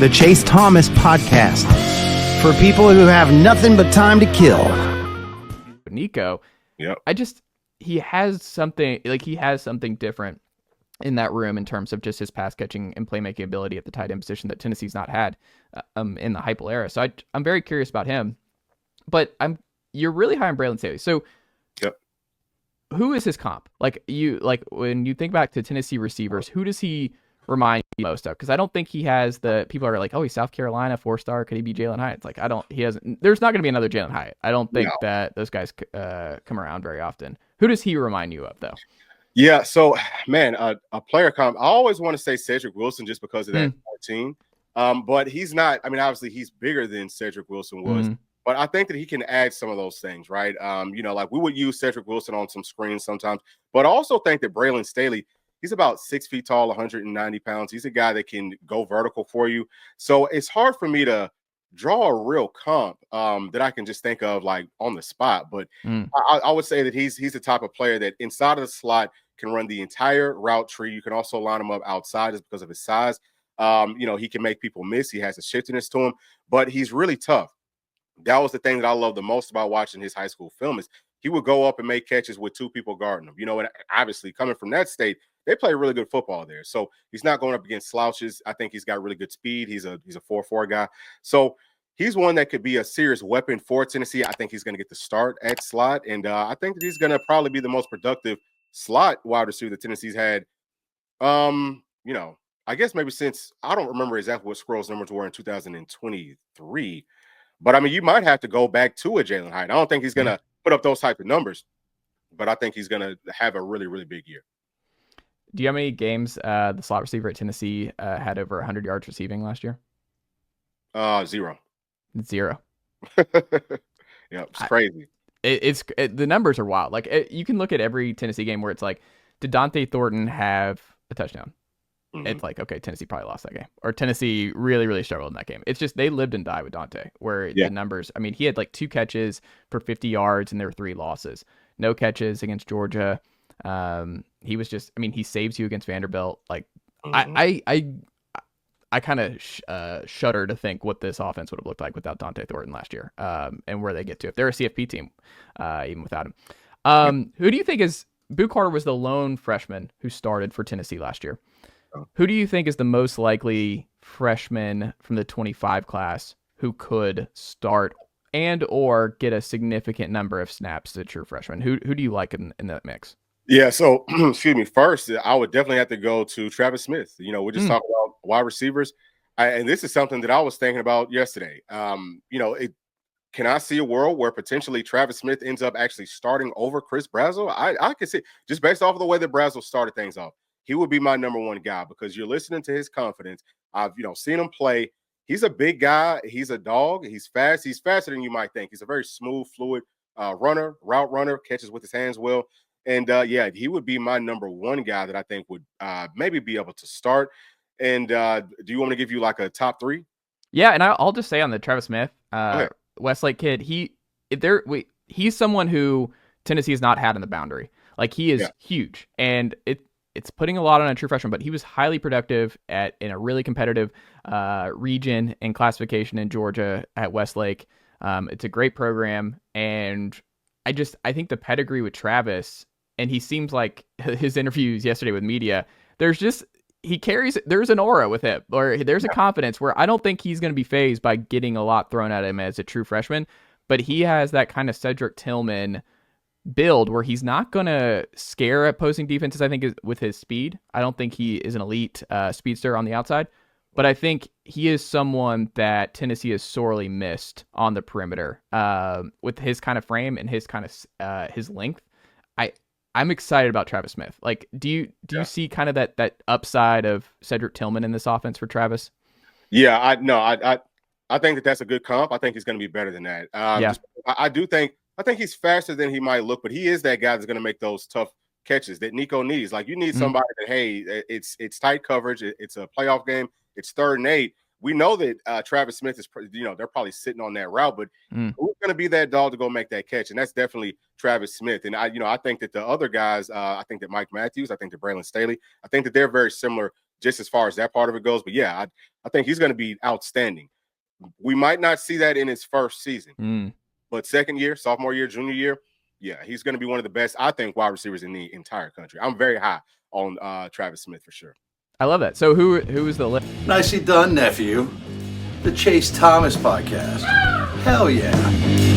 the Chase Thomas Podcast, for people who have nothing but time to kill. Nico, yep. He has something different in that room in terms of just his pass catching and playmaking ability at the tight end position that Tennessee's not had in the Heupel era. So I'm very curious about him. But you're really high on Braylon Staley. So yep. Who is his comp? Like when you think back to Tennessee receivers, who does he remind you most of? Because I don't think he has the people are like, oh, he's South Carolina 4-star. Could he be Jalen Hyatt? It's like he hasn't. There's not going to be another Jalen Hyatt. I don't think that those guys come around very often. Who does he remind you of though? Yeah, so man, a player comp. I always want to say Cedric Wilson just because of that 14. But he's not. I mean, obviously he's bigger than Cedric Wilson was. But I think that he can add some of those things, right? Like we would use Cedric Wilson on some screens sometimes, but I also think that Braylon Staley, he's about 6 feet tall, 190 pounds. He's a guy that can go vertical for you. So it's hard for me to draw a real comp that I can just think of like on the spot. But I would say that he's the type of player that inside of the slot can run the entire route tree. You can also line him up outside just because of his size. He can make people miss. He has a shiftiness to him, but he's really tough. That was the thing that I love the most about watching his high school film is he would go up and make catches with two people guarding him. And obviously coming from that state, they play really good football there. So he's not going up against slouches. I think he's got really good speed. He's a 4-4 guy. So he's one that could be a serious weapon for Tennessee. I think he's going to get the start at slot. And I think that he's going to probably be the most productive slot wide receiver that Tennessee's had. I guess maybe since I don't remember exactly what Squirrel's numbers were in 2023. But, I mean, you might have to go back to a Jalen Hyatt. I don't think he's going to put up those type of numbers, but I think he's going to have a really, really big year. Do you know how many games the slot receiver at Tennessee had over 100 yards receiving last year? 0. 0. Yeah, it's crazy. The numbers are wild. Like you can look at every Tennessee game where it's like, did Dante Thornton have a touchdown? It's like, okay, Tennessee probably lost that game. Or Tennessee really, really struggled in that game. It's just they lived and died with Dante, where the numbers, I mean, he had like 2 catches for 50 yards and there were 3 losses. No catches against Georgia. He was just, I mean, he saves you against Vanderbilt. Like, I kind of shudder to think what this offense would have looked like without Dante Thornton last year and where they get to. If they're a CFP team, even without him. Who do you think is, Boo Carter was the lone freshman who started for Tennessee last year. Who do you think is the most likely freshman from the 25 class who could start and or get a significant number of snaps as a true freshman? Who do you like in that mix? Yeah, so excuse me. First, I would definitely have to go to Travis Smith. We're just talking about wide receivers, and this is something that I was thinking about yesterday. Can I see a world where potentially Travis Smith ends up actually starting over Chris Brazzell? I can see, just based off of the way that Brazzell started things off, he would be my number one guy because you're listening to his confidence. I've seen him play. He's a big guy. He's a dog. He's fast. He's faster than you might think. He's a very smooth, fluid route runner, catches with his hands well. And he would be my number one guy that I think would maybe be able to start. And do you want me to give you like a top 3? Yeah, and I'll just say on the Travis Smith, Westlake kid, he's someone who Tennessee has not had in the boundary. Like he is huge, and it's putting a lot on a true freshman, but he was highly productive in a really competitive region and classification in Georgia at Westlake. It's a great program, and I think the pedigree with Travis, and he seems like his interviews yesterday with media, there's an aura with him, or there's a confidence where I don't think he's going to be fazed by getting a lot thrown at him as a true freshman, but he has that kind of Cedric Tillman build where he's not going to scare opposing defenses, I think, with his speed. I don't think he is an elite speedster on the outside, but I think he is someone that Tennessee has sorely missed on the perimeter with his kind of frame and his kind of his length. I'm excited about Travis Smith. Like, do you see kind of that upside of Cedric Tillman in this offense for Travis? Yeah, I think that's a good comp. I think he's going to be better than that. I think he's faster than he might look, but he is that guy that's going to make those tough catches that Nico needs. Like you need somebody that, hey, it's tight coverage. It's a playoff game. It's 3rd and 8. We know that Travis Smith is, they're probably sitting on that route, but who's going to be that dog to go make that catch? And that's definitely Travis Smith. And I think that the other guys, I think that Mike Matthews, I think that Braylon Staley, I think that they're very similar just as far as that part of it goes. But yeah, I think he's going to be outstanding. We might not see that in his first season, but second year, sophomore year, junior year, yeah, he's going to be one of the best, I think, wide receivers in the entire country. I'm very high on Travis Smith for sure. I love that. So who is the list? Nicely done, nephew. The Chase Thomas Podcast. Hell yeah.